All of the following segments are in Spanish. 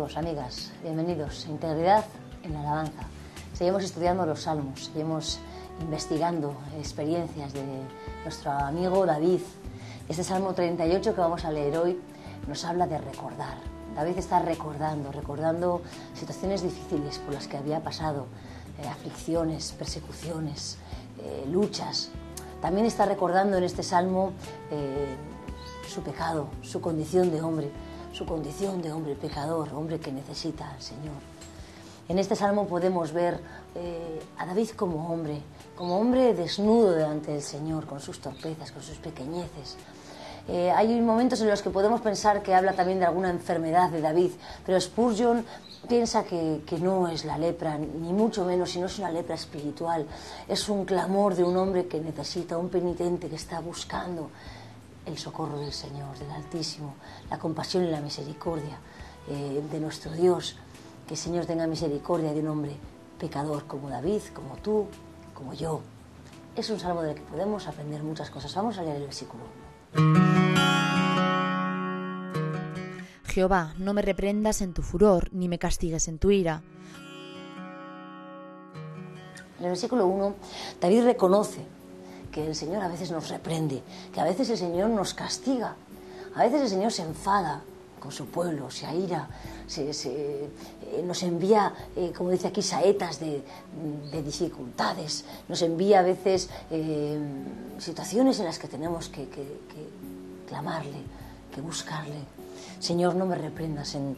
amigos, amigas, bienvenidos a Integridad en la Alabanza. Seguimos estudiando los Salmos, seguimos investigando experiencias de nuestro amigo David. Este Salmo 38 que vamos a leer hoy nos habla de recordar. David está recordando situaciones difíciles por las que había pasado, aflicciones, persecuciones, luchas. También está recordando en este Salmo su pecado, su condición de hombre pecador, hombre que necesita al Señor. En este Salmo podemos ver a David como hombre desnudo delante del Señor, con sus torpezas, con sus pequeñeces. Hay momentos en los que podemos pensar que habla también de alguna enfermedad de David, pero Spurgeon piensa que no es la lepra, ni mucho menos, sino es una lepra espiritual. Es un clamor de un hombre que necesita, un penitente que está buscando el socorro del Señor, del Altísimo, la compasión y la misericordia de nuestro Dios. Que el Señor tenga misericordia de un hombre pecador como David, como tú, como yo. Es un salmo del que podemos aprender muchas cosas. Vamos a leer el versículo 1. Jehová, no me reprendas en tu furor, ni me castigues en tu ira. En el versículo 1, David reconoce que el Señor a veces nos reprende, que a veces el Señor nos castiga, a veces el Señor se enfada con su pueblo, se aira, nos envía, como dice aquí, saetas de dificultades, nos envía a veces situaciones en las que tenemos que clamarle, que buscarle. Señor, no me reprendas en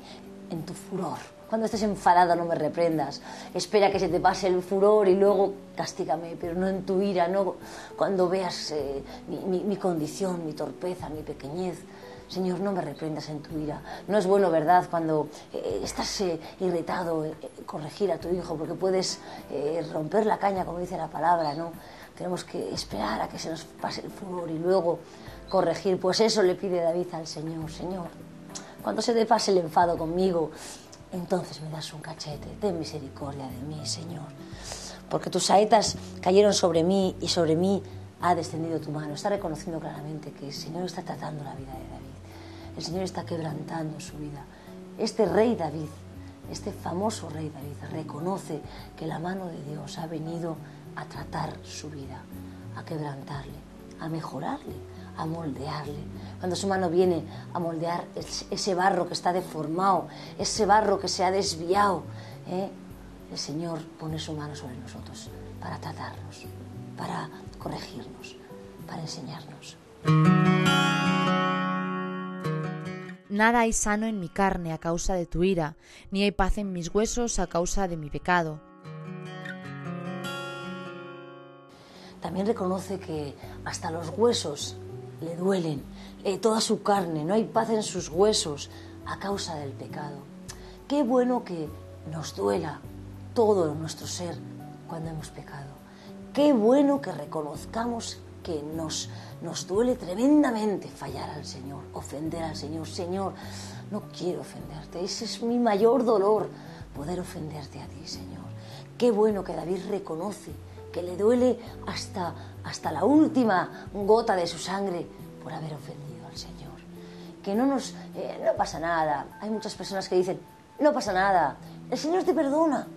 tu furor. Cuando estés enfadado no me reprendas. Espera que se te pase el furor y luego castígame, pero no en tu ira, no cuando veas mi condición, mi torpeza, mi pequeñez. Señor, no me reprendas en tu ira. No es bueno, ¿verdad?, cuando estás irritado, corregir a tu hijo, porque puedes romper la caña, como dice la palabra, ¿no? Tenemos que esperar a que se nos pase el furor y luego corregir. Pues eso le pide David al Señor. Señor, cuando se te pase el enfado conmigo, entonces me das un cachete. Ten misericordia de mí, Señor. Porque tus saetas cayeron sobre mí y sobre mí ha descendido tu mano. Está reconociendo claramente que el Señor está tratando la vida de David. El Señor está quebrantando su vida. Este rey David, este famoso rey David, reconoce que la mano de Dios ha venido a tratar su vida, a quebrantarle, a mejorarle, a moldearle. Cuando su mano viene a moldear ese barro que está deformado, ese barro que se ha desviado, el Señor pone su mano sobre nosotros para tratarnos, para corregirnos, para enseñarnos. Nada hay sano en mi carne a causa de tu ira, ni hay paz en mis huesos a causa de mi pecado. También reconoce que hasta los huesos le duelen, toda su carne, no hay paz en sus huesos a causa del pecado. Qué bueno que nos duela todo nuestro ser cuando hemos pecado. Qué bueno que reconozcamos que nos duele tremendamente fallar al Señor, ofender al Señor. Señor, no quiero ofenderte, ese es mi mayor dolor, poder ofenderte a ti, Señor. Qué bueno que David reconoce que le duele hasta la última gota de su sangre por haber ofendido al Señor. Que no pasa nada. Hay muchas personas que dicen, no pasa nada, el Señor te perdona,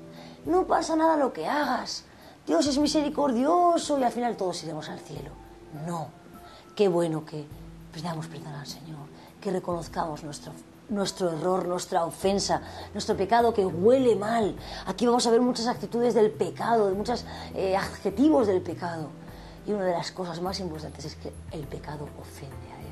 no pasa nada lo que hagas, Dios es misericordioso y al final todos iremos al cielo. No, qué bueno que pidamos perdón al Señor, que reconozcamos nuestro error, nuestra ofensa, nuestro pecado que huele mal. Aquí vamos a ver muchas actitudes del pecado, muchos adjetivos del pecado. Y una de las cosas más importantes es que el pecado ofende a Dios.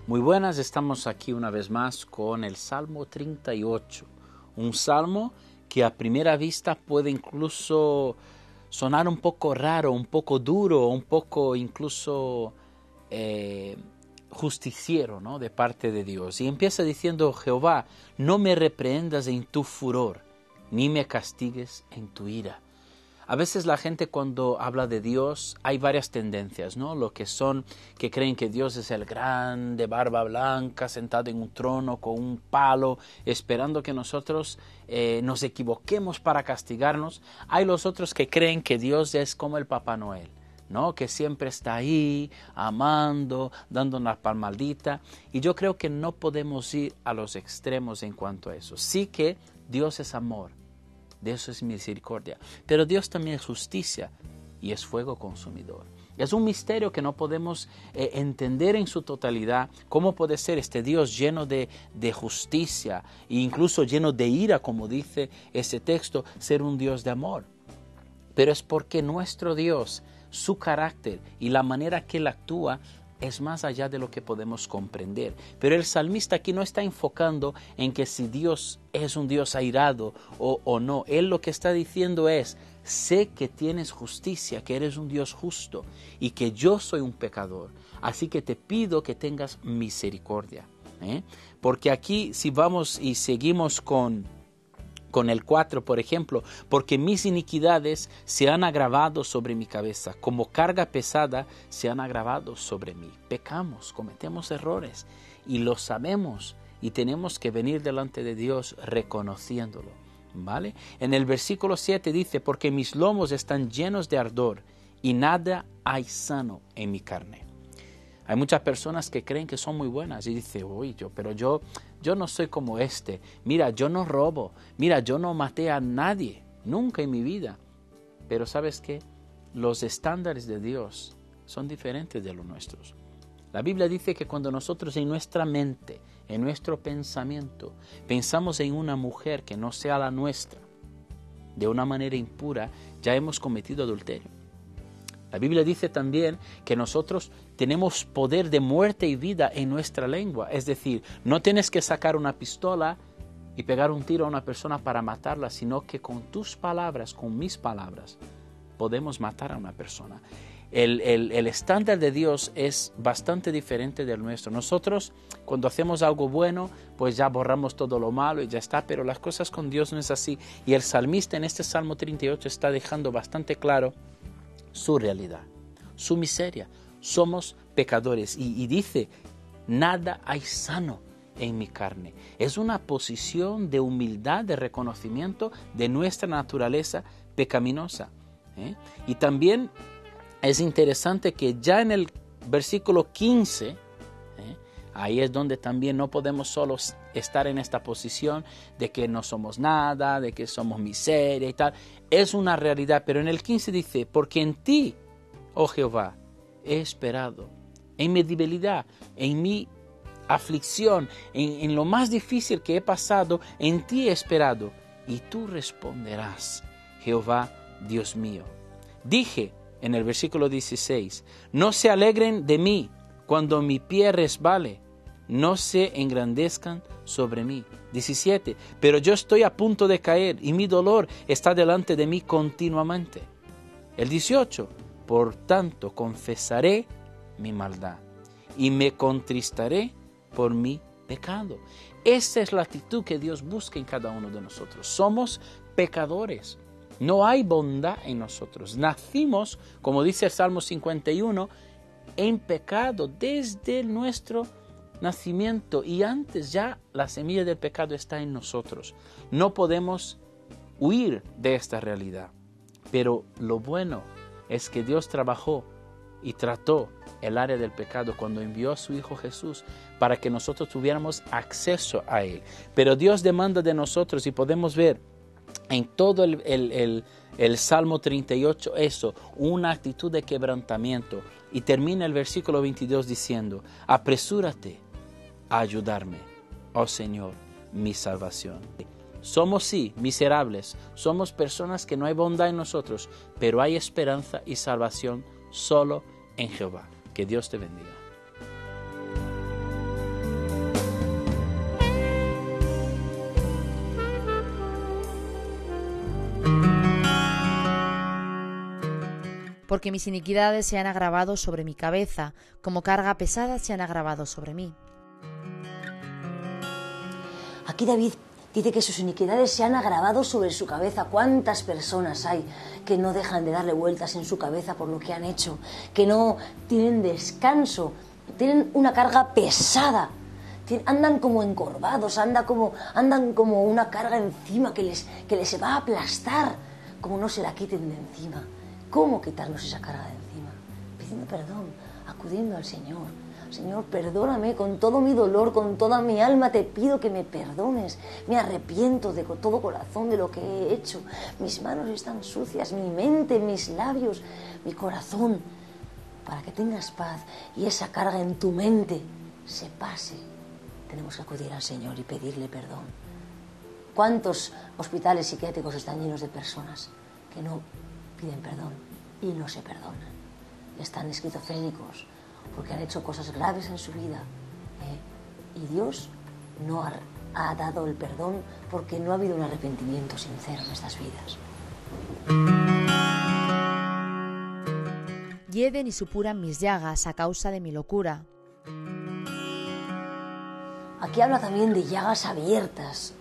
Muy buenas, estamos aquí una vez más con el Salmo 38, un salmo que a primera vista puede incluso sonar un poco raro, un poco duro, un poco incluso justiciero, ¿no?, de parte de Dios. Y empieza diciendo, Jehová, no me reprendas en tu furor, ni me castigues en tu ira. A veces la gente cuando habla de Dios hay varias tendencias, ¿no? Lo que son que creen que Dios es el gran de barba blanca sentado en un trono con un palo esperando que nosotros nos equivoquemos para castigarnos. Hay los otros que creen que Dios es como el Papá Noel, ¿no? Que siempre está ahí amando, dando una palmadita. Y yo creo que no podemos ir a los extremos en cuanto a eso. Sí que Dios es amor. Dios es misericordia, pero Dios también es justicia y es fuego consumidor. Es un misterio que no podemos entender en su totalidad. ¿Cómo puede ser este Dios lleno de justicia e incluso lleno de ira, como dice ese texto, ser un Dios de amor? Pero es porque nuestro Dios, su carácter y la manera que Él actúa es más allá de lo que podemos comprender. Pero el salmista aquí no está enfocando en que si Dios es un Dios airado o no. Él lo que está diciendo es: sé que tienes justicia, que eres un Dios justo y que yo soy un pecador. Así que te pido que tengas misericordia. Porque aquí, si vamos y seguimos con el 4, por ejemplo, porque mis iniquidades se han agravado sobre mi cabeza, como carga pesada se han agravado sobre mí. Pecamos, cometemos errores y lo sabemos y tenemos que venir delante de Dios reconociéndolo, ¿vale? En el versículo 7 dice: porque mis lomos están llenos de ardor y nada hay sano en mi carne. Hay muchas personas que creen que son muy buenas y dicen: uy, yo no soy como este. Mira, yo no robo. Mira, yo no maté a nadie, nunca en mi vida. Pero ¿sabes qué? Los estándares de Dios son diferentes de los nuestros. La Biblia dice que cuando nosotros en nuestra mente, en nuestro pensamiento, pensamos en una mujer que no sea la nuestra, de una manera impura, ya hemos cometido adulterio. La Biblia dice también que nosotros tenemos poder de muerte y vida en nuestra lengua. Es decir, no tienes que sacar una pistola y pegar un tiro a una persona para matarla, sino que con tus palabras, con mis palabras, podemos matar a una persona. El estándar de Dios es bastante diferente del nuestro. Nosotros, cuando hacemos algo bueno, pues ya borramos todo lo malo y ya está, pero las cosas con Dios no es así. Y el salmista en este Salmo 38 está dejando bastante claro su realidad, su miseria. Somos pecadores y dice: nada hay sano en mi carne. Es una posición de humildad, de reconocimiento de nuestra naturaleza pecaminosa. Y también es interesante que ya en el versículo 15, ahí es donde también no podemos solo estar en esta posición de que no somos nada, de que somos miseria y tal. Es una realidad, pero en el 15 dice: porque en ti, oh Jehová, he esperado. En mi debilidad, en mi aflicción, en lo más difícil que he pasado, en ti he esperado. Y tú responderás, Jehová, Dios mío. Dije en el versículo 16: no se alegren de mí cuando mi pie resbale, no se engrandezcan sobre mí. 17. Pero yo estoy a punto de caer y mi dolor está delante de mí continuamente. El 18. Por tanto confesaré mi maldad y me contristaré por mi pecado. Esa es la actitud que Dios busca en cada uno de nosotros. Somos pecadores. No hay bondad en nosotros. Nacimos, como dice el Salmo 51, en pecado desde nuestro nacimiento, y antes ya la semilla del pecado está en nosotros. No podemos huir de esta realidad, pero lo bueno es que Dios trabajó y trató el área del pecado cuando envió a su Hijo Jesús para que nosotros tuviéramos acceso a Él. Pero Dios demanda de nosotros, y podemos ver en todo el Salmo 38 eso, una actitud de quebrantamiento. Y termina el versículo 22 diciendo: apresúrate a ayudarme, oh Señor, mi salvación. Somos sí miserables, somos personas que no hay bondad en nosotros, pero hay esperanza y salvación solo en Jehová. Que Dios te bendiga. Porque mis iniquidades se han agravado sobre mi cabeza, como carga pesada se han agravado sobre mí. Aquí David Dice que sus iniquidades se han agravado sobre su cabeza. ¿Cuántas personas hay que no dejan de darle vueltas en su cabeza por lo que han hecho? Que no tienen descanso, tienen una carga pesada, andan como encorvados, andan como una carga encima que les va a aplastar, como no se la quiten de encima. ¿Cómo quitarnos esa carga de encima? Pidiendo perdón, acudiendo al Señor. Señor, perdóname con todo mi dolor, con toda mi alma, te pido que me perdones. Me arrepiento de todo corazón de lo que he hecho. Mis manos están sucias, mi mente, mis labios, mi corazón. Para que tengas paz y esa carga en tu mente se pase, tenemos que acudir al Señor y pedirle perdón. ¿Cuántos hospitales psiquiátricos están llenos de personas que no piden perdón y no se perdonan? Están esquizofrénicos porque han hecho cosas graves en su vida, y Dios no ha dado el perdón porque no ha habido un arrepentimiento sincero en estas vidas. Hieden y supuran mis llagas a causa de mi locura. Aquí habla también de llagas abiertas,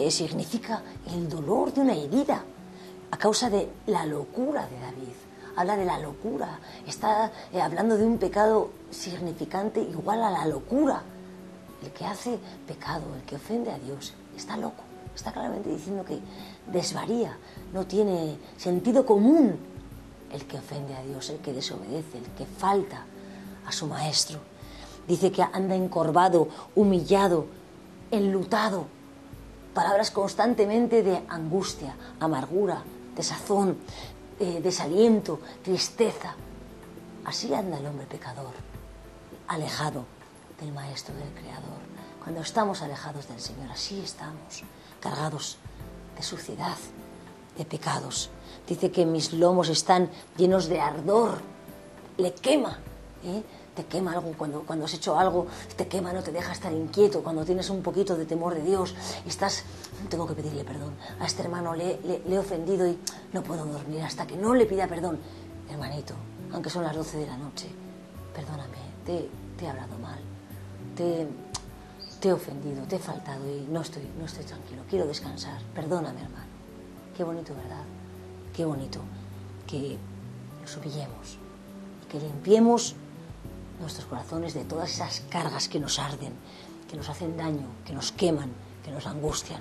significa el dolor de una herida a causa de la locura de David. Habla de la locura, está hablando de un pecado significante igual a la locura. El que hace pecado, el que ofende a Dios, está loco, está claramente diciendo que desvaría, no tiene sentido común el que ofende a Dios, el que desobedece, el que falta a su maestro. Dice que anda encorvado, humillado, enlutado, palabras constantemente de angustia, amargura, desazón, desaliento, tristeza. Así anda el hombre pecador, alejado del Maestro, del Creador. Cuando estamos alejados del Señor, así estamos, cargados de suciedad, de pecados. Dice que mis lomos están llenos de ardor, le quema, te quema algo, cuando has hecho algo, te quema, no te deja estar inquieto, cuando tienes un poquito de temor de Dios, tengo que pedirle perdón, a este hermano le he ofendido y no puedo dormir hasta que no le pida perdón. Hermanito, aunque son las 12 de la noche, perdóname, te he hablado mal, te he ofendido, te he faltado y no estoy tranquilo, quiero descansar, perdóname, hermano. Qué bonito, ¿verdad? Qué bonito que nos humillemos y que limpiemos nuestros corazones de todas esas cargas que nos arden, que nos hacen daño, que nos queman, que nos angustian.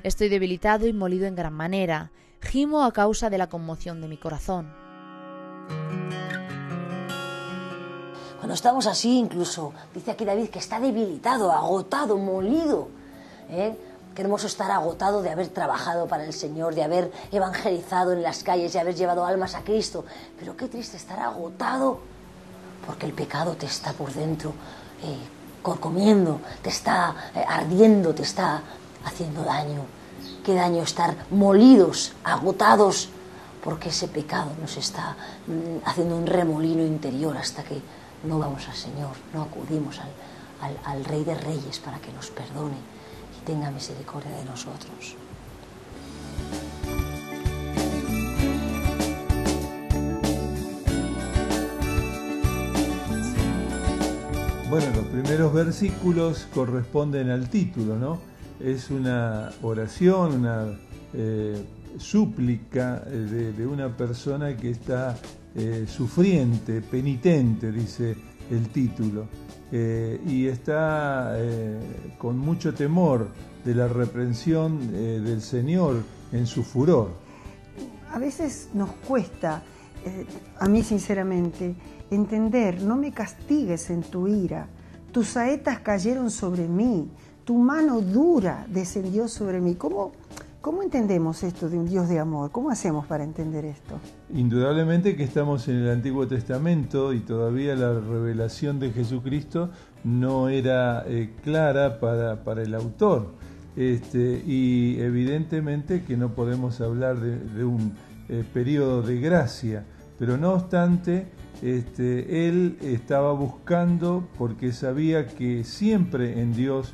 Estoy debilitado y molido en gran manera. Gimo a causa de la conmoción de mi corazón. Cuando estamos así, incluso, dice aquí David que está debilitado, agotado, molido. Qué hermoso estar agotado de haber trabajado para el Señor, de haber evangelizado en las calles, de haber llevado almas a Cristo. Pero qué triste estar agotado porque el pecado te está por dentro corcomiendo, te está ardiendo, te está haciendo daño. Qué daño estar molidos, agotados, porque ese pecado nos está haciendo un remolino interior hasta que no vamos al Señor, no acudimos al Rey de Reyes para que nos perdone y tenga misericordia de nosotros. Bueno, los primeros versículos corresponden al título, ¿no? Es una oración, una súplica de una persona que está sufriente, penitente, dice el título, y está con mucho temor de la reprensión del Señor en su furor. A veces nos cuesta, a mí sinceramente, entender: no me castigues en tu ira, tus saetas cayeron sobre mí, tu mano dura descendió sobre mí. ¿Cómo entendemos esto de un Dios de amor? ¿Cómo hacemos para entender esto? Indudablemente que estamos en el Antiguo Testamento y todavía la revelación de Jesucristo no era clara para el autor. Y evidentemente que no podemos hablar de un periodo de gracia, pero no obstante, él estaba buscando, porque sabía que siempre en Dios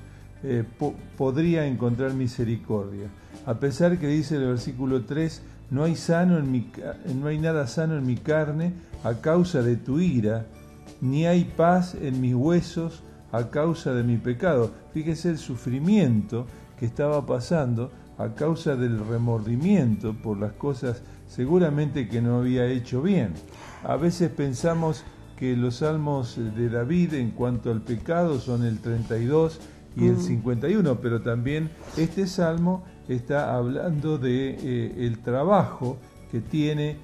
podría encontrar misericordia. A pesar que dice el versículo 3, no hay nada sano en mi carne a causa de tu ira, ni hay paz en mis huesos a causa de mi pecado. Fíjese el sufrimiento que estaba pasando a causa del remordimiento por las cosas seguramente que no había hecho bien. A veces pensamos que los salmos de David en cuanto al pecado son el 32 y el 51, pero también este salmo está hablando de el trabajo que tiene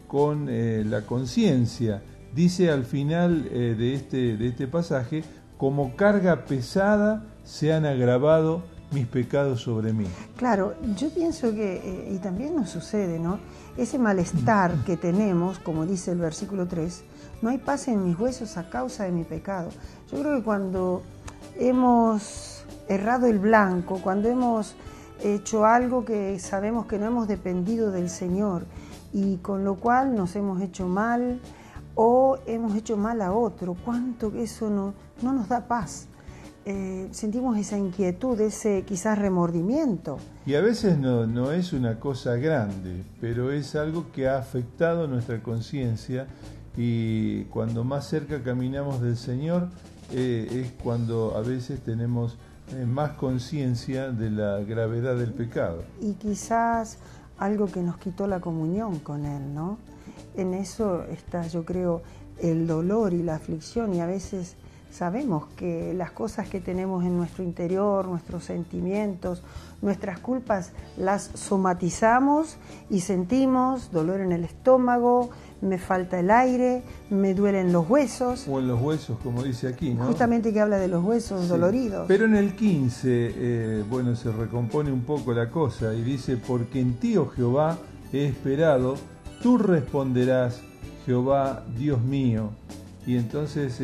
con la conciencia. Dice al final de este pasaje: como carga pesada se han agravado mis pecados sobre mí. Claro, yo pienso que, y también nos sucede, ¿no? Ese malestar que tenemos, como dice el versículo 3, no hay paz en mis huesos a causa de mi pecado. Yo creo que cuando hemos errado el blanco, cuando hemos hecho algo que sabemos que no hemos dependido del Señor y con lo cual nos hemos hecho mal o hemos hecho mal a otro, cuánto que eso no nos da paz. Sentimos esa inquietud, ese quizás remordimiento. Y a veces no es una cosa grande, pero es algo que ha afectado nuestra conciencia, y cuando más cerca caminamos del Señor es cuando a veces tenemos más conciencia de la gravedad del pecado. Y quizás algo que nos quitó la comunión con Él, ¿no? En eso está, yo creo, el dolor y la aflicción, y a veces sabemos que las cosas que tenemos en nuestro interior, nuestros sentimientos, nuestras culpas, las somatizamos y sentimos dolor en el estómago, me falta el aire, me duelen los huesos. O en los huesos, como dice aquí, ¿no? Justamente que habla de los huesos doloridos. Pero en el 15, se recompone un poco la cosa y dice: porque en ti, oh Jehová, he esperado, tú responderás, Jehová, Dios mío. Y entonces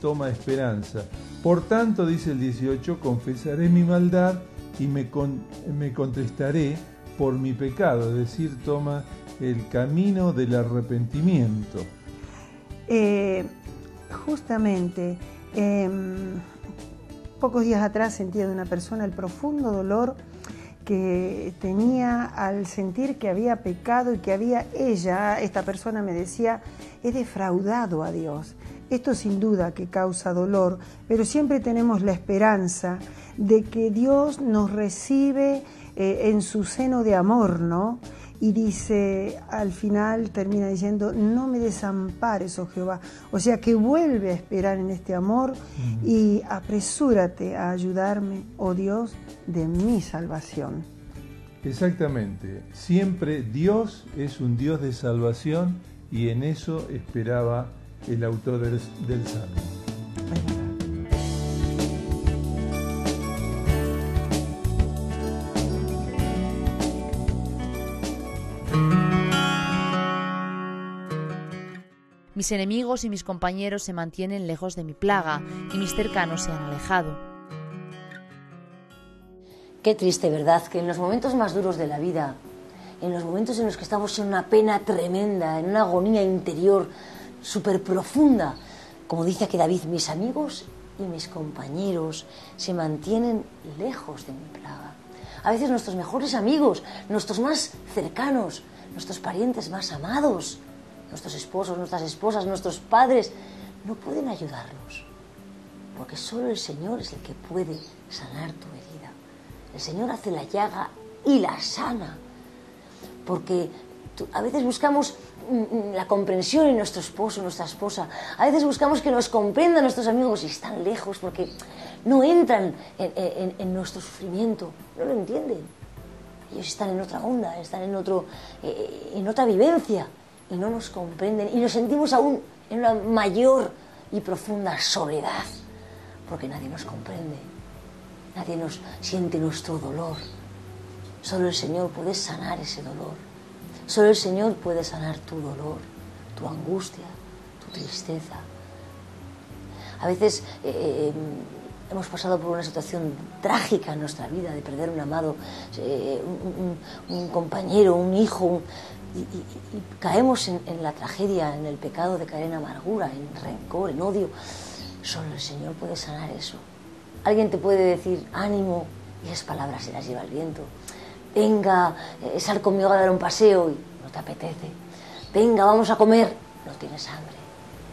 toma esperanza. Por tanto, dice el 18, confesaré mi maldad y me contristaré por mi pecado. Es decir, toma el camino del arrepentimiento. Justamente, pocos días atrás sentía de una persona el profundo dolor que tenía al sentir que había pecado y que esta persona me decía: he defraudado a Dios. Esto sin duda que causa dolor, pero siempre tenemos la esperanza de que Dios nos recibe en su seno de amor, ¿no? y dice, al final termina diciendo, no me desampares, oh Jehová. O sea que vuelve a esperar en este amor y apresúrate a ayudarme, oh Dios, de mi salvación. Exactamente. Siempre Dios es un Dios de salvación y en eso esperaba el autor del Salmo. Mis enemigos y mis compañeros se mantienen lejos de mi plaga, y mis cercanos se han alejado. Qué triste, ¿verdad? Que en los momentos más duros de la vida, en los momentos en los que estamos en una pena tremenda, en una agonía interior súper profunda, como dice aquí David, mis amigos y mis compañeros se mantienen lejos de mi plaga. A veces nuestros mejores amigos, nuestros más cercanos, nuestros parientes más amados, nuestros esposos, nuestras esposas, nuestros padres, no pueden ayudarnos, porque solo el Señor es el que puede sanar tu herida. El Señor hace la llaga y la sana, porque a veces buscamos la comprensión en nuestro esposo, nuestra esposa, a veces buscamos que nos comprendan nuestros amigos y están lejos porque no entran en nuestro sufrimiento, no lo entienden. Ellos están en otra onda, están en otra vivencia, y no nos comprenden, y nos sentimos aún en una mayor y profunda soledad, porque nadie nos comprende, nadie nos siente nuestro dolor. Solo el Señor puede sanar ese dolor, solo el Señor puede sanar tu dolor, tu angustia, tu tristeza. A veces hemos pasado por una situación trágica en nuestra vida, de perder un amado, un compañero, un hijo, y caemos en la tragedia, en el pecado de caer en amargura, en rencor, en odio. Solo el Señor puede sanar eso. Alguien te puede decir ánimo y esas palabras se las lleva el viento. Venga, sal conmigo a dar un paseo y no te apetece. Venga, vamos a comer, no tienes hambre.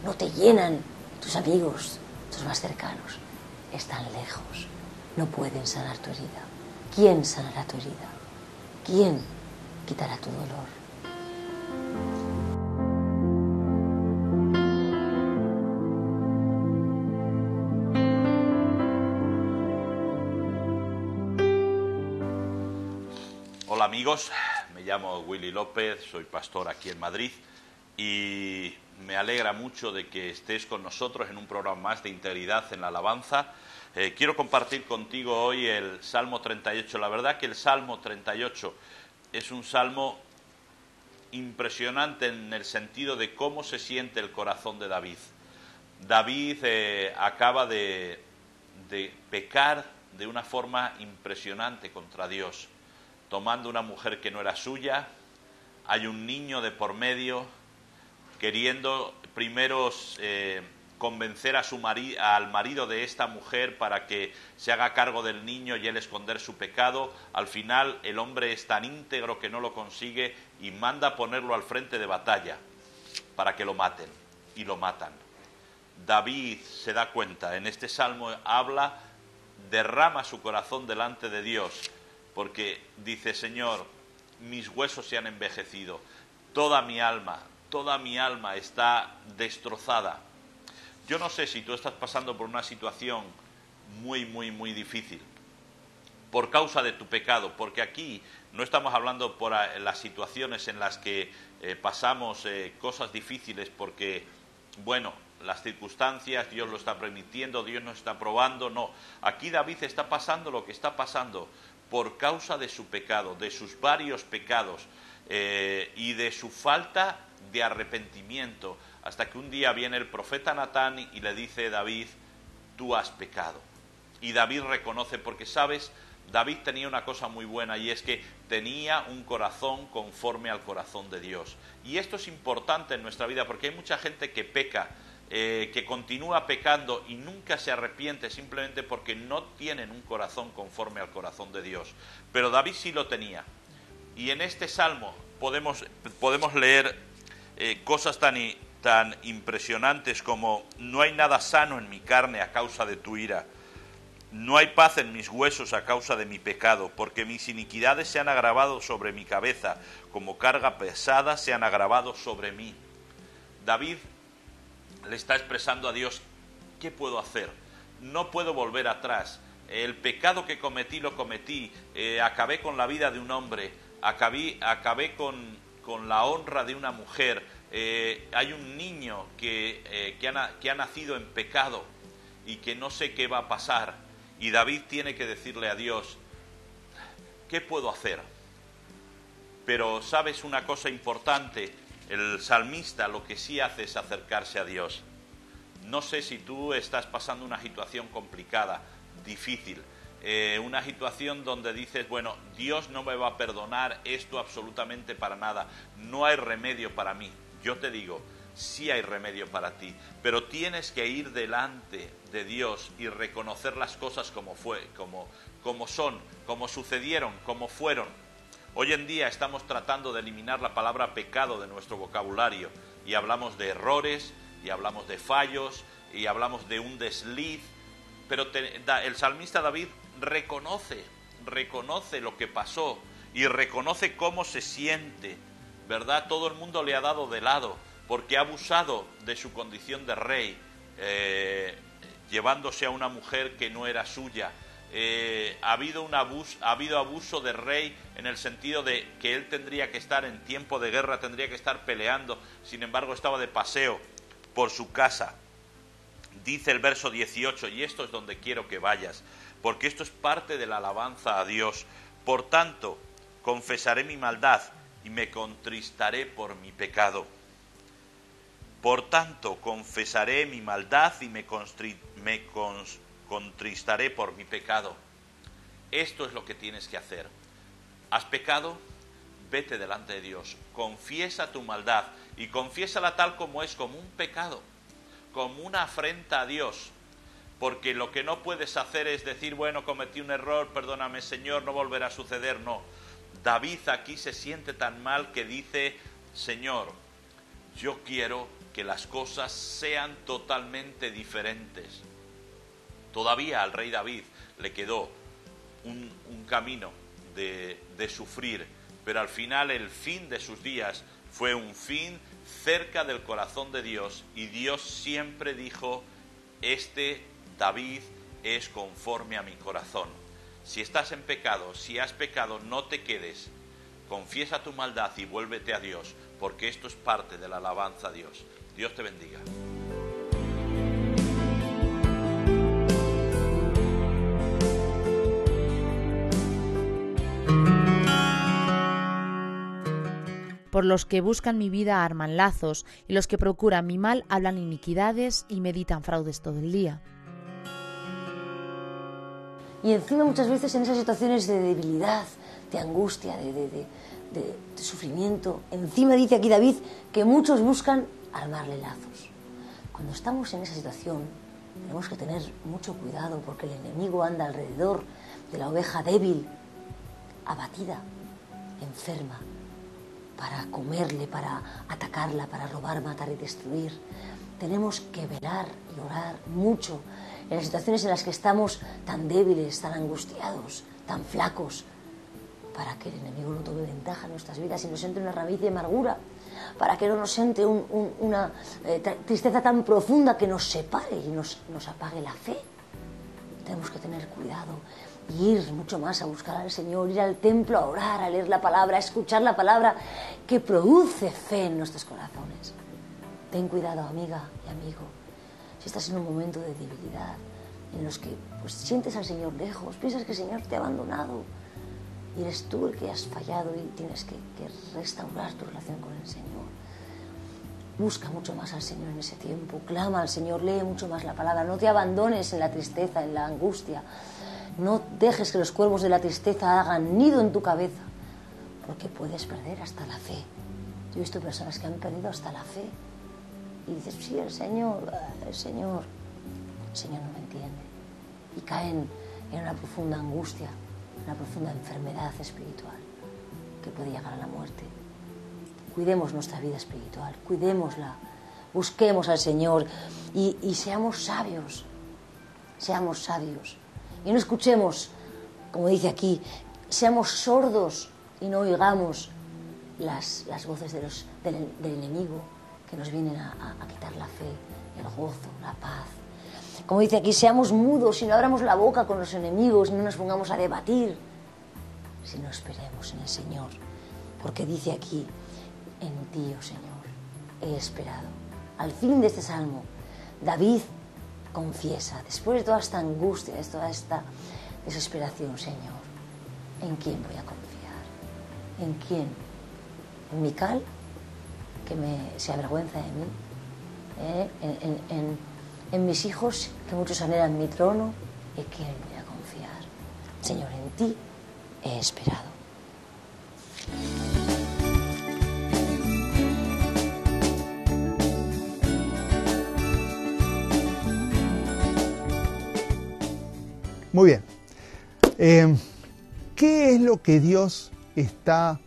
No te llenan. Tus amigos, tus más cercanos, están lejos. No pueden sanar tu herida. ¿Quién sanará tu herida? ¿Quién quitará tu dolor? Hola amigos, me llamo Willy López, soy pastor aquí en Madrid y me alegra mucho de que estés con nosotros en un programa más de integridad en la alabanza. Quiero compartir contigo hoy el Salmo 38. La verdad que el Salmo 38 es un salmo impresionante en el sentido de cómo se siente el corazón de David. David acaba de pecar de una forma impresionante contra Dios, tomando una mujer que no era suya, hay un niño de por medio, queriendo primero convencer al marido de esta mujer para que se haga cargo del niño y él esconder su pecado. Al final el hombre es tan íntegro que no lo consigue y manda ponerlo al frente de batalla para que lo maten, y lo matan. David se da cuenta, en este salmo derrama su corazón delante de Dios, porque dice: Señor, mis huesos se han envejecido, toda mi alma está destrozada. Yo no sé si tú estás pasando por una situación muy, muy, muy difícil por causa de tu pecado, porque aquí no estamos hablando por las situaciones en las que pasamos cosas difíciles porque, bueno, las circunstancias, Dios lo está permitiendo, Dios nos está probando. No, aquí David está pasando lo que está pasando por causa de su pecado, de sus varios pecados y de su falta de arrepentimiento, hasta que un día viene el profeta Natán y le dice: David, tú has pecado. Y David reconoce, porque sabes, David tenía una cosa muy buena, y es que tenía un corazón conforme al corazón de Dios. Y esto es importante en nuestra vida, porque hay mucha gente que peca, que continúa pecando y nunca se arrepiente, simplemente porque no tienen un corazón conforme al corazón de Dios. Pero David sí lo tenía. Y en este salmo podemos leer cosas tan impresionantes como: no hay nada sano en mi carne a causa de tu ira. No hay paz en mis huesos a causa de mi pecado, porque mis iniquidades se han agravado sobre mi cabeza, como carga pesada se han agravado sobre mí. David le está expresando a Dios, ¿qué puedo hacer? No puedo volver atrás. El pecado que cometí lo cometí. Acabé con la vida de un hombre. Acabé con la honra de una mujer. Hay un niño que ha nacido en pecado y que no sé qué va a pasar. Y David tiene que decirle a Dios, ¿qué puedo hacer? Pero ¿sabes una cosa importante? El salmista lo que sí hace es acercarse a Dios. No sé si tú estás pasando una situación complicada, difícil, una situación donde dices, bueno, Dios no me va a perdonar esto absolutamente para nada, no hay remedio para mí. Yo te digo, sí hay remedio para ti, pero tienes que ir delante de Dios y reconocer las cosas como son, como sucedieron, como fueron. Hoy en día estamos tratando de eliminar la palabra pecado de nuestro vocabulario y hablamos de errores, y hablamos de fallos, y hablamos de un desliz, pero el salmista David reconoce lo que pasó y reconoce cómo se siente, ¿verdad? Todo el mundo le ha dado de lado porque ha abusado de su condición de rey, llevándose a una mujer que no era suya. Ha habido abuso de rey en el sentido de que él tendría que estar en tiempo de guerra, tendría que estar peleando, sin embargo estaba de paseo por su casa. Dice el verso 18, y esto es donde quiero que vayas, porque esto es parte de la alabanza a Dios. Por tanto, confesaré mi maldad y me contristaré por mi pecado. Por tanto, confesaré mi maldad y me contristaré por mi pecado. Esto es lo que tienes que hacer. ¿Has pecado? Vete delante de Dios, confiesa tu maldad y confiésala tal como es, como un pecado, como una afrenta a Dios, porque lo que no puedes hacer es decir, bueno, cometí un error, perdóname Señor, no volverá a suceder. No, David aquí se siente tan mal que dice, Señor, yo quiero que las cosas sean totalmente diferentes. Todavía al rey David le quedó un camino de sufrir, pero al final el fin de sus días fue un fin cerca del corazón de Dios, y Dios siempre dijo, este David es conforme a mi corazón. Si estás en pecado, si has pecado, no te quedes, confiesa tu maldad y vuélvete a Dios, porque esto es parte de la alabanza a Dios. Dios te bendiga. Por los que buscan mi vida arman lazos, y los que procuran mi mal hablan iniquidades y meditan fraudes todo el día. Y encima muchas veces en esas situaciones de debilidad, de angustia, de sufrimiento, encima dice aquí David que muchos buscan armarle lazos. Cuando estamos en esa situación tenemos que tener mucho cuidado, porque el enemigo anda alrededor de la oveja débil, abatida, enferma, para comerle, para atacarla, para robar, matar y destruir. Tenemos que velar y orar mucho en las situaciones en las que estamos tan débiles, tan angustiados, tan flacos, para que el enemigo no tome ventaja en nuestras vidas y nos entre una raíz de amargura, para que no nos entre una tristeza tan profunda que nos separe y nos apague la fe. Tenemos que tener cuidado y ir mucho más a buscar al Señor, ir al templo a orar, a leer la palabra, a escuchar la palabra que produce fe en nuestros corazones. Ten cuidado, amiga y amigo, si estás en un momento de debilidad en los que pues, sientes al Señor lejos, piensas que el Señor te ha abandonado y eres tú el que has fallado y tienes que restaurar tu relación con el Señor. Busca mucho más al Señor en ese tiempo, clama al Señor, lee mucho más la palabra, no te abandones en la tristeza, en la angustia, no dejes que los cuervos de la tristeza hagan nido en tu cabeza, porque puedes perder hasta la fe. Yo he visto personas que han perdido hasta la fe y dices, sí, el Señor no me entiende, y caen en una profunda angustia, una profunda enfermedad espiritual que puede llegar a la muerte. Cuidemos nuestra vida espiritual, cuidémosla, busquemos al Señor y seamos sabios y no escuchemos, como dice aquí, seamos sordos y no oigamos las voces del enemigo que nos vienen a quitar la fe, el gozo, la paz. Como dice aquí, seamos mudos y no abramos la boca con los enemigos, no nos pongamos a debatir, sino esperemos en el Señor. Porque dice aquí, en ti, oh Señor, he esperado. Al fin de este salmo, David confiesa, después de toda esta angustia, de toda esta desesperación, Señor, ¿en quién voy a confiar? ¿En quién? ¿En Mical, que se avergüenza de mí? ¿En mis hijos, que muchos anhelan mi trono? ¿En quién voy a confiar? Señor, en ti he esperado. Muy bien. ¿Qué es lo que Dios está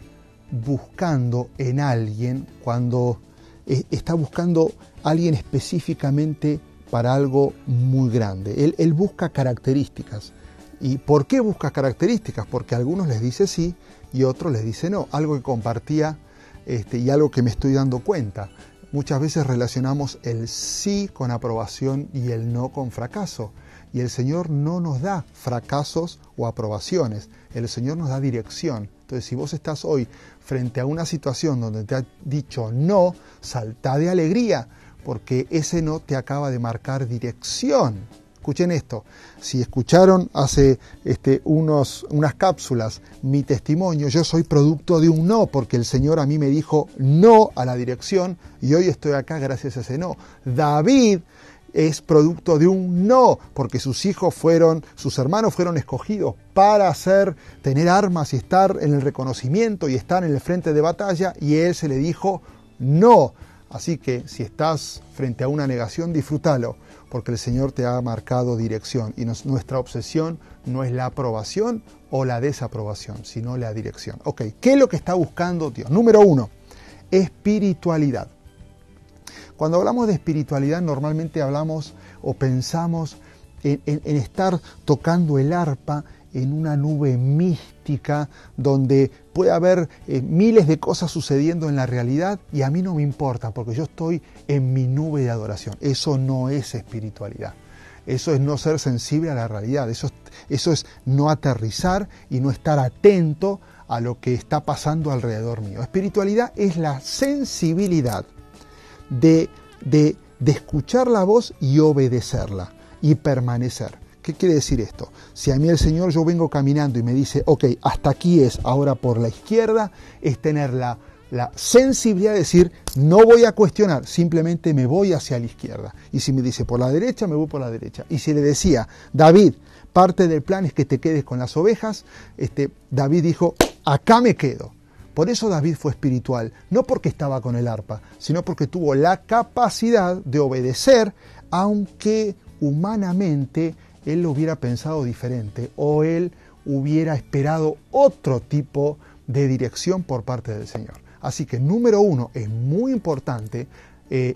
buscando en alguien cuando está buscando a alguien específicamente para algo muy grande? Él busca características. ¿Y por qué busca características? Porque a algunos les dice sí y a otros les dice no. Algo que compartía y algo que me estoy dando cuenta. Muchas veces relacionamos el sí con aprobación y el no con fracaso. Y el Señor no nos da fracasos o aprobaciones, el Señor nos da dirección. Entonces, si vos estás hoy frente a una situación donde te ha dicho no, saltá de alegría, porque ese no te acaba de marcar dirección. Escuchen esto, si escucharon hace unas cápsulas mi testimonio, yo soy producto de un no, porque el Señor a mí me dijo no a la dirección y hoy estoy acá gracias a ese no. David es producto de un no, porque sus hermanos fueron escogidos para tener armas y estar en el reconocimiento y estar en el frente de batalla, y él se le dijo no. Así que si estás frente a una negación, disfrútalo, porque el Señor te ha marcado dirección, y nuestra obsesión no es la aprobación o la desaprobación, sino la dirección. Ok, ¿qué es lo que está buscando Dios? Número 1, espiritualidad. Cuando hablamos de espiritualidad, normalmente hablamos o pensamos en estar tocando el arpa en una nube mística donde puede haber miles de cosas sucediendo en la realidad y a mí no me importa porque yo estoy en mi nube de adoración. Eso no es espiritualidad. Eso es no ser sensible a la realidad. Eso es no aterrizar y no estar atento a lo que está pasando alrededor mío. Espiritualidad es la sensibilidad de escuchar la voz y obedecerla y permanecer. ¿Qué quiere decir esto? Si a mí el Señor, yo vengo caminando y me dice, ok, hasta aquí es, ahora por la izquierda, es tener la sensibilidad de decir, no voy a cuestionar, simplemente me voy hacia la izquierda. Y si me dice por la derecha, me voy por la derecha. Y si le decía, David, parte del plan es que te quedes con las ovejas, David dijo, acá me quedo. Por eso David fue espiritual, no porque estaba con el arpa, sino porque tuvo la capacidad de obedecer, aunque humanamente él lo hubiera pensado diferente o él hubiera esperado otro tipo de dirección por parte del Señor. Así que número 1, es muy importante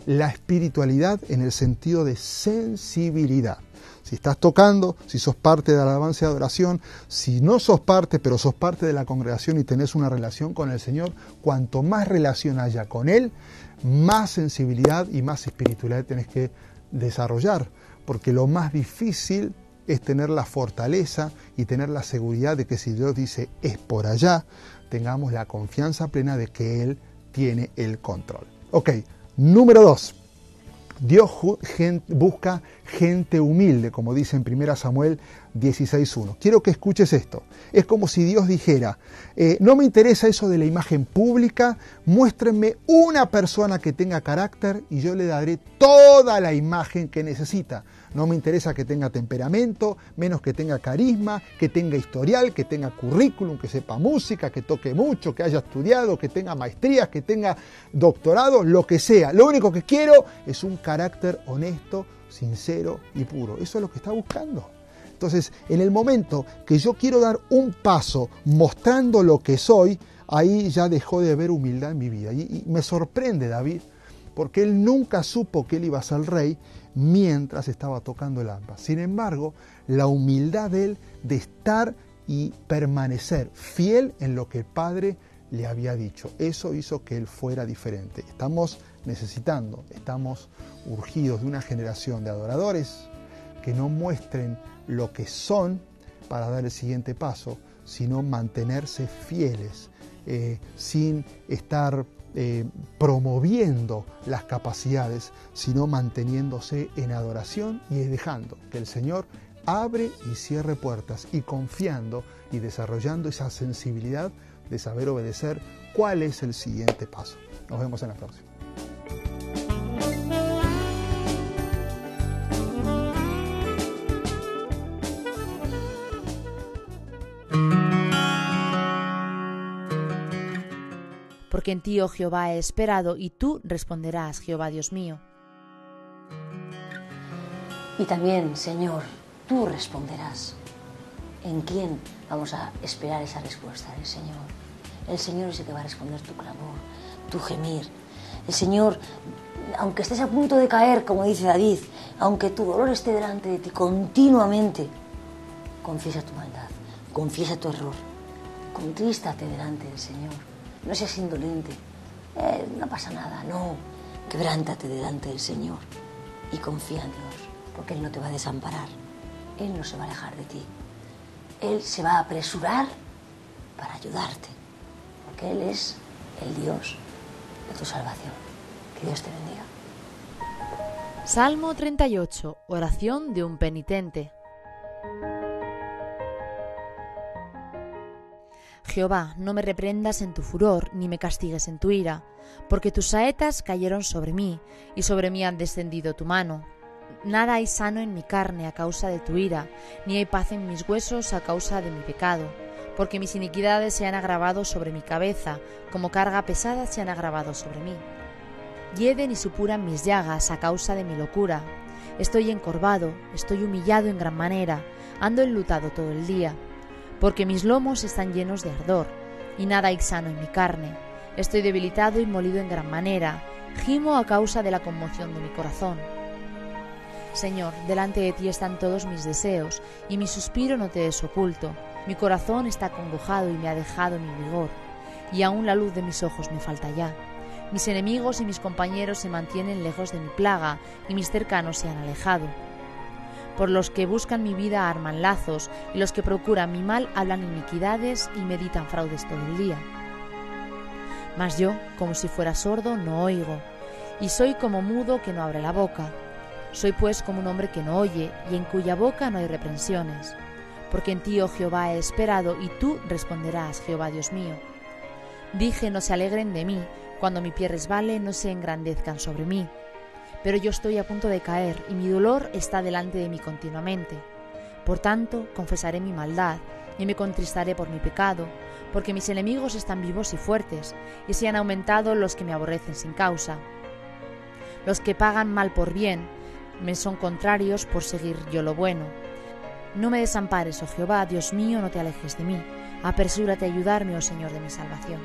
la espiritualidad en el sentido de sensibilidad. Si estás tocando, si sos parte de la alabanza y adoración, si no sos parte, pero sos parte de la congregación y tenés una relación con el Señor, cuanto más relación haya con Él, más sensibilidad y más espiritualidad tenés que desarrollar. Porque lo más difícil es tener la fortaleza y tener la seguridad de que si Dios dice es por allá, tengamos la confianza plena de que Él tiene el control. Ok, número 2. Dios busca gente humilde, como dice en 1 Samuel 16:1. Quiero que escuches esto. Es como si Dios dijera, no me interesa eso de la imagen pública, muéstrenme una persona que tenga carácter y yo le daré toda la imagen que necesita. No me interesa que tenga temperamento, menos que tenga carisma, que tenga historial, que tenga currículum, que sepa música, que toque mucho, que haya estudiado, que tenga maestrías, que tenga doctorado, lo que sea. Lo único que quiero es un carácter honesto, sincero y puro. Eso es lo que está buscando. Entonces, en el momento que yo quiero dar un paso mostrando lo que soy, ahí ya dejó de haber humildad en mi vida. Y me sorprende, David, porque él nunca supo que él iba a ser rey mientras estaba tocando el arpa. Sin embargo, la humildad de él de estar y permanecer fiel en lo que el Padre le había dicho, eso hizo que él fuera diferente. Estamos urgidos de una generación de adoradores que no muestren lo que son para dar el siguiente paso, sino mantenerse fieles, sin estar promoviendo las capacidades, sino manteniéndose en adoración y dejando que el Señor abre y cierre puertas, y confiando y desarrollando esa sensibilidad de saber obedecer cuál es el siguiente paso. Nos vemos en la próxima. Porque en ti, oh Jehová, he esperado, y tú responderás, Jehová Dios mío. Y también, Señor, tú responderás. ¿En quién vamos a esperar esa respuesta del Señor? El Señor es el que va a responder tu clamor, tu gemir. El Señor, aunque estés a punto de caer, como dice David, aunque tu dolor esté delante de ti continuamente, confiesa tu maldad, confiesa tu error, contrístate delante del Señor. No seas indolente, no pasa nada, no, quebrántate delante del Señor y confía en Dios, porque Él no te va a desamparar, Él no se va a alejar de ti, Él se va a apresurar para ayudarte, porque Él es el Dios de tu salvación. Que Dios te bendiga. Salmo 38, oración de un penitente. Jehová, no me reprendas en tu furor, ni me castigues en tu ira, porque tus saetas cayeron sobre mí, y sobre mí han descendido tu mano. Nada hay sano en mi carne a causa de tu ira, ni hay paz en mis huesos a causa de mi pecado, porque mis iniquidades se han agravado sobre mi cabeza, como carga pesada se han agravado sobre mí. Hieden y supuran mis llagas a causa de mi locura. Estoy encorvado, estoy humillado en gran manera, ando enlutado todo el día. Porque mis lomos están llenos de ardor, y nada hay sano en mi carne. Estoy debilitado y molido en gran manera, gimo a causa de la conmoción de mi corazón. Señor, delante de ti están todos mis deseos, y mi suspiro no te es oculto. Mi corazón está acongojado y me ha dejado mi vigor, y aún la luz de mis ojos me falta ya. Mis enemigos y mis compañeros se mantienen lejos de mi plaga, y mis cercanos se han alejado. Por los que buscan mi vida arman lazos, y los que procuran mi mal hablan iniquidades y meditan fraudes todo el día. Mas yo, como si fuera sordo, no oigo, y soy como mudo que no abre la boca. Soy pues como un hombre que no oye, y en cuya boca no hay reprensiones. Porque en ti, oh Jehová, he esperado, y tú responderás, Jehová Dios mío. Dije, no se alegren de mí, cuando mi pie resbale, no se engrandezcan sobre mí. Pero yo estoy a punto de caer, y mi dolor está delante de mí continuamente. Por tanto, confesaré mi maldad, y me contristaré por mi pecado, porque mis enemigos están vivos y fuertes, y se han aumentado los que me aborrecen sin causa. Los que pagan mal por bien, me son contrarios por seguir yo lo bueno. No me desampares, oh Jehová, Dios mío, no te alejes de mí. Apresúrate a ayudarme, oh Señor de mi salvación.